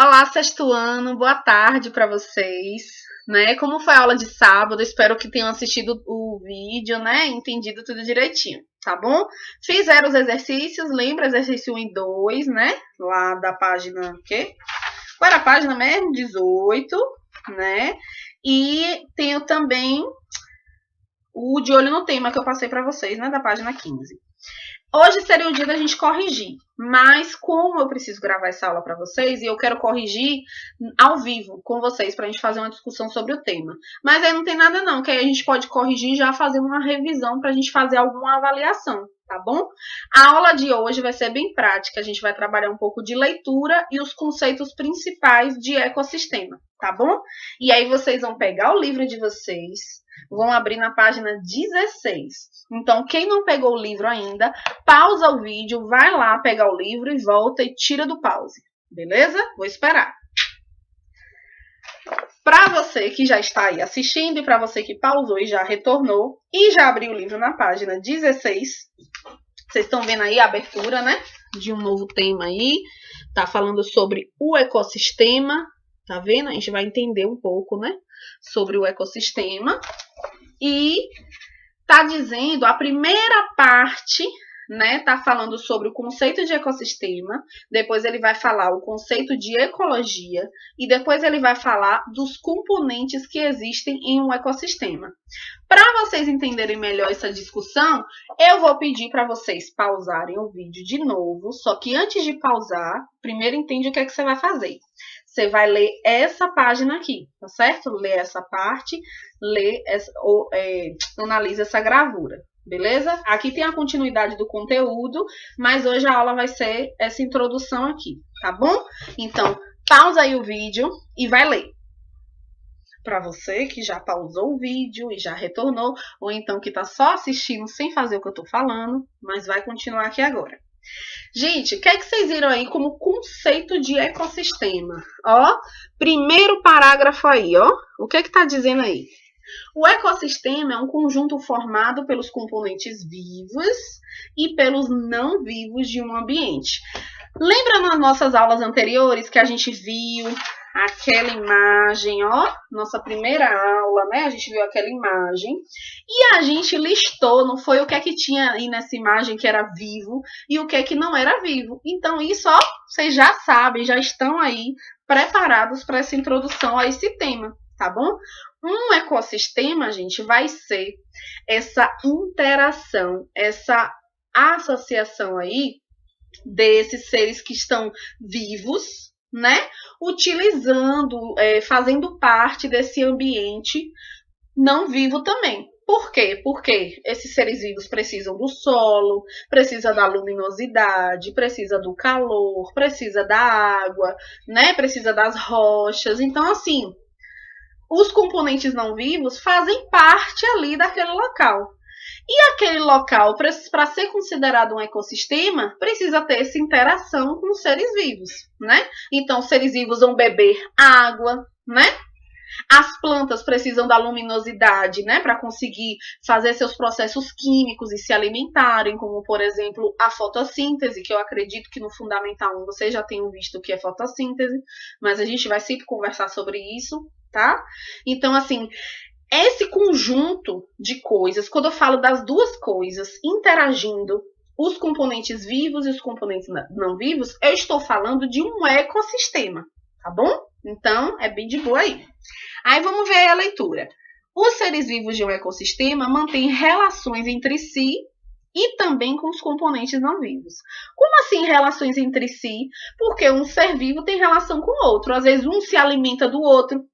Olá, sexto ano, boa tarde para vocês, né? Como foi a aula de sábado? Espero que tenham assistido o vídeo, né? Entendido tudo direitinho, tá bom? Fizeram os exercícios, lembra exercício 1 e 2, né? Lá da página, o quê? Qual era a página mesmo? 18, né? E tenho também o de olho no tema que eu passei para vocês, né? Da página 15. Hoje seria o dia da gente corrigir, mas como eu preciso gravar essa aula para vocês e eu quero corrigir ao vivo com vocês para a gente fazer uma discussão sobre o tema. Mas aí não tem nada não, que aí a gente pode corrigir já fazendo uma revisão para a gente fazer alguma avaliação, tá bom? A aula de hoje vai ser bem prática, a gente vai trabalhar um pouco de leitura e os conceitos principais de ecossistema, tá bom? E aí vocês vão pegar o livro de vocês, vão abrir na página 16. Então, quem não pegou o livro ainda, pausa o vídeo, vai lá pegar o livro e volta e tira do pause. Beleza? Vou esperar. Para você que já está aí assistindo e para você que pausou e já retornou e já abriu o livro na página 16, vocês estão vendo aí a abertura, né? De um novo tema aí. Tá falando sobre o ecossistema. Tá vendo? A gente vai entender um pouco, né? Sobre o ecossistema. E tá dizendo, a primeira parte, né, tá falando sobre o conceito de ecossistema, depois ele vai falar o conceito de ecologia e depois ele vai falar dos componentes que existem em um ecossistema. Para vocês entenderem melhor essa discussão, eu vou pedir para vocês pausarem o vídeo de novo, só que antes de pausar, primeiro entende o que é que você vai fazer. Você vai ler essa página aqui, tá certo? Lê essa parte, analisa essa gravura, beleza? Aqui tem a continuidade do conteúdo, mas hoje a aula vai ser essa introdução aqui, tá bom? Então, pausa aí o vídeo e vai ler. Para você que já pausou o vídeo e já retornou, ou então que tá só assistindo sem fazer o que eu tô falando, mas vai continuar aqui agora. Gente, o que é que vocês viram aí como conceito de ecossistema? Ó, primeiro parágrafo aí, ó. O que é que tá dizendo aí? O ecossistema é um conjunto formado pelos componentes vivos e pelos não vivos de um ambiente. Lembra nas nossas aulas anteriores que a gente viu aquela imagem, ó, nossa primeira aula, né? A gente viu aquela imagem e a gente listou, não foi o que é que tinha aí nessa imagem que era vivo e o que é que não era vivo. Então isso, ó, vocês já sabem, já estão aí preparados para essa introdução a esse tema, tá bom? Um ecossistema, gente, vai ser essa interação, essa associação aí desses seres que estão vivos, né? Utilizando, fazendo parte desse ambiente não vivo também. Por quê? Porque esses seres vivos precisam do solo, precisa da luminosidade, precisa do calor, precisa da água, né? Precisa das rochas. Então, assim, os componentes não vivos fazem parte ali daquele local. E aquele local, para ser considerado um ecossistema, precisa ter essa interação com os seres vivos, né? Então, os seres vivos vão beber água, né? As plantas precisam da luminosidade, né, para conseguir fazer seus processos químicos e se alimentarem, como, por exemplo, a fotossíntese, que eu acredito que no Fundamental 1 vocês já tenham visto o que é fotossíntese, mas a gente vai sempre conversar sobre isso, tá? Então, assim, esse conjunto de coisas, quando eu falo das duas coisas interagindo, os componentes vivos e os componentes não vivos, eu estou falando de um ecossistema, tá bom? Então, é bem de boa aí. Aí vamos ver a leitura. Os seres vivos de um ecossistema mantêm relações entre si e também com os componentes não vivos. Como assim relações entre si? Porque um ser vivo tem relação com o outro. Às vezes um se alimenta do outro.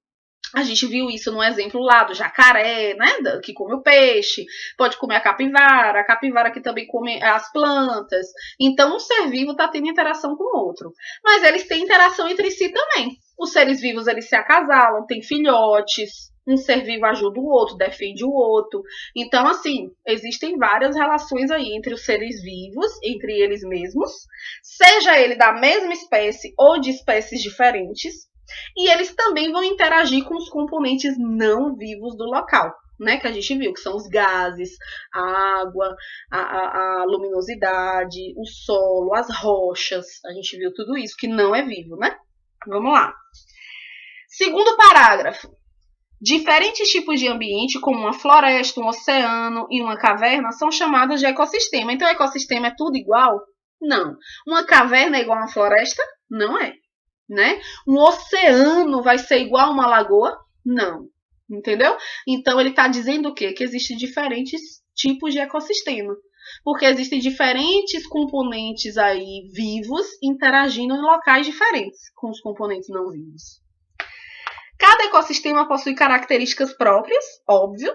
A gente viu isso no exemplo lá do jacaré, né, que come o peixe, pode comer a capivara que também come as plantas. Então, um ser vivo está tendo interação com o outro. Mas eles têm interação entre si também. Os seres vivos, eles se acasalam, têm filhotes, um ser vivo ajuda o outro, defende o outro. Então, assim, existem várias relações aí entre os seres vivos, entre eles mesmos, seja ele da mesma espécie ou de espécies diferentes. E eles também vão interagir com os componentes não vivos do local, né? Que a gente viu, que são os gases, a água, a luminosidade, o solo, as rochas. A gente viu tudo isso, que não é vivo, né? Vamos lá. Segundo parágrafo. Diferentes tipos de ambiente, como uma floresta, um oceano e uma caverna, são chamados de ecossistema. Então, ecossistema é tudo igual? Não. Uma caverna é igual a uma floresta? Não é. Né? Um oceano vai ser igual a uma lagoa? Não. Entendeu? Então, ele está dizendo o quê? Que existem diferentes tipos de ecossistema. Porque existem diferentes componentes aí vivos interagindo em locais diferentes com os componentes não vivos. Cada ecossistema possui características próprias, óbvio,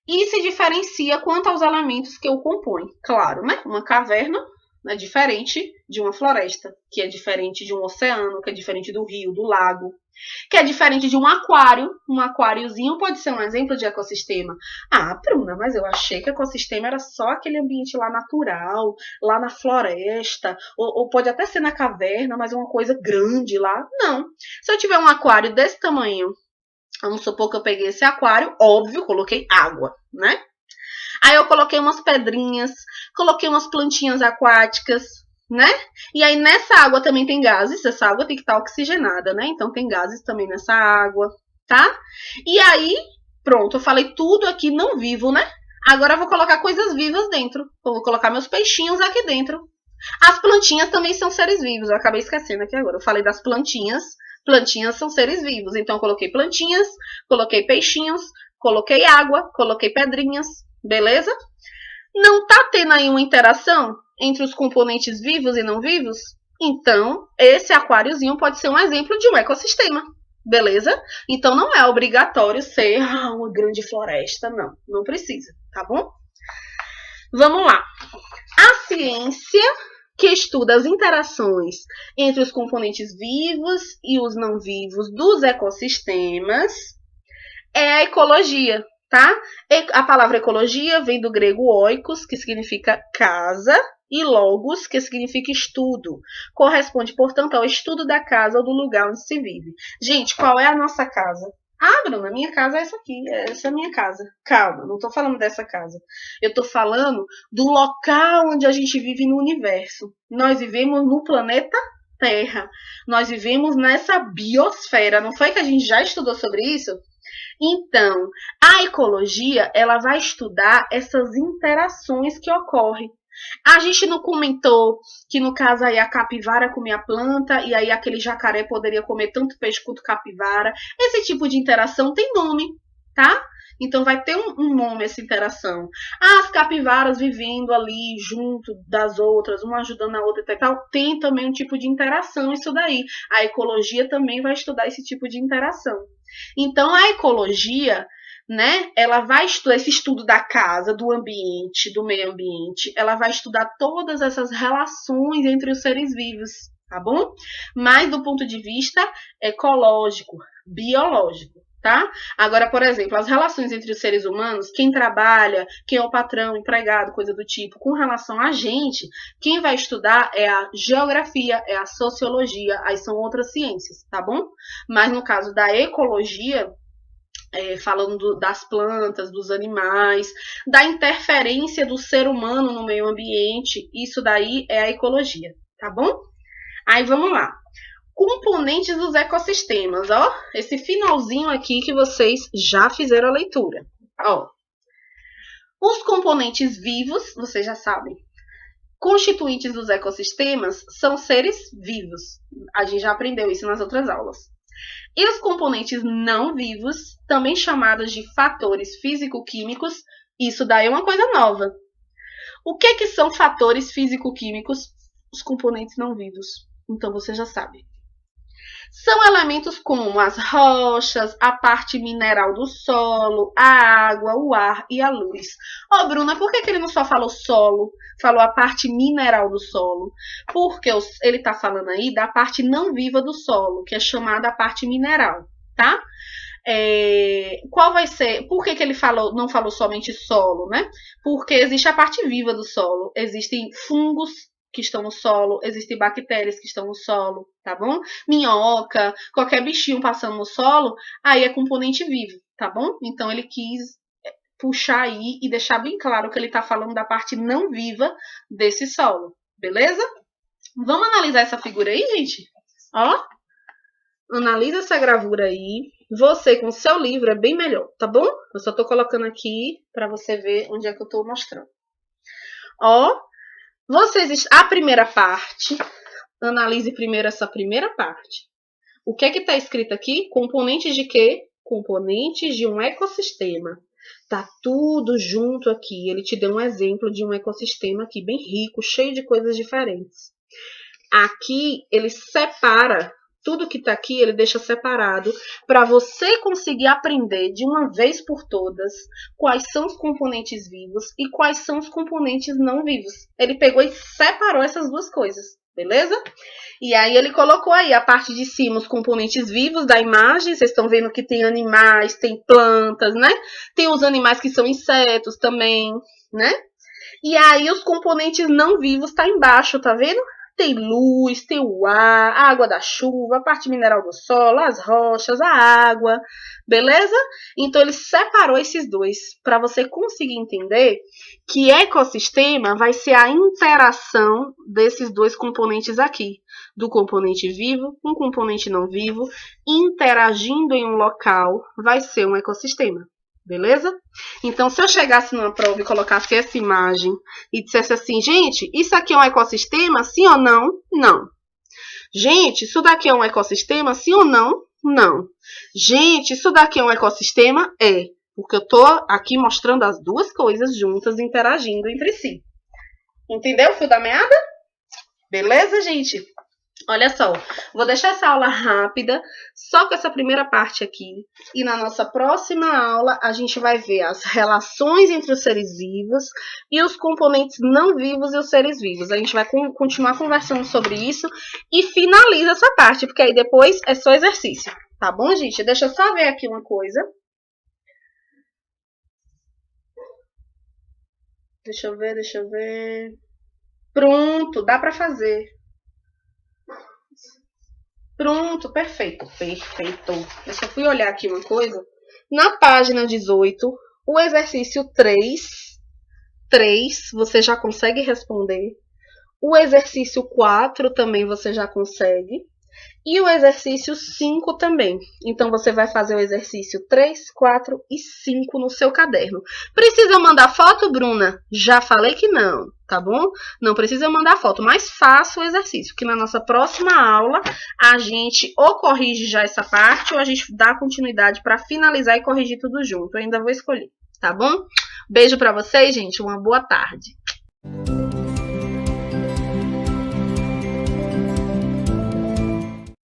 e se diferencia quanto aos elementos que o compõem. Claro, né? Uma caverna é diferente de uma floresta, que é diferente de um oceano, que é diferente do rio, do lago, que é diferente de um aquário. Um aquáriozinho pode ser um exemplo de ecossistema. Ah, Bruna, mas eu achei que ecossistema era só aquele ambiente lá natural, lá na floresta, ou pode até ser na caverna, mas é uma coisa grande lá. Não. Se eu tiver um aquário desse tamanho, vamos supor que eu peguei esse aquário, óbvio, coloquei água, né? Aí eu coloquei umas pedrinhas, coloquei umas plantinhas aquáticas, né? E aí nessa água também tem gases, essa água tem que estar oxigenada, né? Então tem gases também nessa água, tá? E aí, pronto, eu falei tudo aqui não vivo, né? Agora eu vou colocar coisas vivas dentro. Eu vou colocar meus peixinhos aqui dentro. As plantinhas também são seres vivos, eu acabei esquecendo aqui agora. Eu falei das plantinhas, plantinhas são seres vivos. Então eu coloquei plantinhas, coloquei peixinhos, coloquei água, coloquei pedrinhas, beleza? Não tá tendo aí uma interação entre os componentes vivos e não vivos? Então, esse aquáriozinho pode ser um exemplo de um ecossistema, beleza? Então, não é obrigatório ser uma grande floresta, não. Não precisa, tá bom? Vamos lá. A ciência que estuda as interações entre os componentes vivos e os não vivos dos ecossistemas é a ecologia, tá? A palavra ecologia vem do grego oikos, que significa casa, e logos, que significa estudo. Corresponde, portanto, ao estudo da casa ou do lugar onde se vive. Gente, qual é a nossa casa? Ah, Bruna, minha casa é essa aqui, essa é a minha casa. Calma, não tô falando dessa casa. Eu tô falando do local onde a gente vive no universo. Nós vivemos no planeta Terra. Nós vivemos nessa biosfera. Não foi que a gente já estudou sobre isso? Então, a ecologia, ela vai estudar essas interações que ocorrem. A gente não comentou que, no caso, aí a capivara comia a planta e aí aquele jacaré poderia comer tanto peixe quanto capivara. Esse tipo de interação tem nome, tá? Então, vai ter um nome essa interação. As capivaras vivendo ali junto das outras, uma ajudando a outra e tal, tem também um tipo de interação isso daí. A ecologia também vai estudar esse tipo de interação. Então, a ecologia, né, ela vai estudar esse estudo da casa, do ambiente, do meio ambiente, ela vai estudar todas essas relações entre os seres vivos, tá bom? Mas do ponto de vista ecológico, biológico, tá? Agora, por exemplo, as relações entre os seres humanos, quem trabalha, quem é o patrão, empregado, coisa do tipo, com relação a gente, quem vai estudar é a geografia, é a sociologia, aí são outras ciências, tá bom? Mas no caso da ecologia, falando das plantas, dos animais, da interferência do ser humano no meio ambiente, isso daí é a ecologia, tá bom? Aí vamos lá. Componentes dos ecossistemas, ó, esse finalzinho aqui que vocês já fizeram a leitura, ó. Os componentes vivos, vocês já sabem, constituintes dos ecossistemas são seres vivos. A gente já aprendeu isso nas outras aulas. E os componentes não vivos, também chamados de fatores físico-químicos, isso daí é uma coisa nova. O que são fatores físico-químicos? Os componentes não vivos. Então você já sabe. São elementos como as rochas, a parte mineral do solo, a água, o ar e a luz. Ô, Bruna, por que ele não só falou solo, falou a parte mineral do solo? Porque ele está falando aí da parte não viva do solo, que é chamada a parte mineral, tá? Qual vai ser? Por que ele não falou somente solo, né? Porque existe a parte viva do solo, existem fungos que estão no solo, existem bactérias que estão no solo, tá bom? Minhoca, qualquer bichinho passando no solo, aí é componente vivo, tá bom? Então ele quis puxar aí e deixar bem claro que ele tá falando da parte não viva desse solo, beleza? Vamos analisar essa figura aí, gente? Ó, Analisa essa gravura aí. Você com o seu livro é bem melhor, tá bom? Eu só tô colocando aqui pra você ver onde é que eu tô mostrando. Ó, a primeira parte, analise primeiro essa primeira parte. O que é que tá escrito aqui? Componentes de quê? Componentes de um ecossistema. Tá tudo junto aqui. Ele te deu um exemplo de um ecossistema aqui bem rico, cheio de coisas diferentes. Aqui ele separa tudo que tá aqui, ele deixa separado para você conseguir aprender de uma vez por todas quais são os componentes vivos e quais são os componentes não vivos. Ele pegou e separou essas duas coisas, beleza? E aí ele colocou aí a parte de cima os componentes vivos da imagem. Vocês estão vendo que tem animais, tem plantas, né? Tem os animais que são insetos também, né? E aí os componentes não vivos tá embaixo, tá vendo? Tem luz, tem o ar, a água da chuva, a parte mineral do solo, as rochas, a água, beleza? Então ele separou esses dois para você conseguir entender que ecossistema vai ser a interação desses dois componentes aqui, do componente vivo com o componente não vivo, interagindo em um local, vai ser um ecossistema. Beleza? Então, se eu chegasse numa prova e colocasse essa imagem e dissesse assim, gente, isso aqui é um ecossistema, sim ou não? Não. Gente, isso daqui é um ecossistema, sim ou não? Não. Gente, isso daqui é um ecossistema? É. Porque eu tô aqui mostrando as duas coisas juntas, interagindo entre si. Entendeu o fio da meada? Beleza, gente? Olha só, vou deixar essa aula rápida, só com essa primeira parte aqui. E na nossa próxima aula, a gente vai ver as relações entre os seres vivos e os componentes não vivos e os seres vivos. A gente vai continuar conversando sobre isso e finaliza essa parte, porque aí depois é só exercício. Tá bom, gente? Deixa eu só ver aqui uma coisa. Deixa eu ver. Pronto, dá pra fazer. Pronto, perfeito. Eu só fui olhar aqui uma coisa. Na página 18, o exercício 3, você já consegue responder. O exercício 4 também você já consegue. E o exercício 5 também. Então, você vai fazer o exercício 3, 4 e 5 no seu caderno. Precisa mandar foto, Bruna? Já falei que não, tá bom? Não precisa mandar foto, mas faça o exercício, que na nossa próxima aula a gente ou corrige já essa parte ou a gente dá continuidade para finalizar e corrigir tudo junto. Eu ainda vou escolher, tá bom? Beijo para vocês, gente. Uma boa tarde.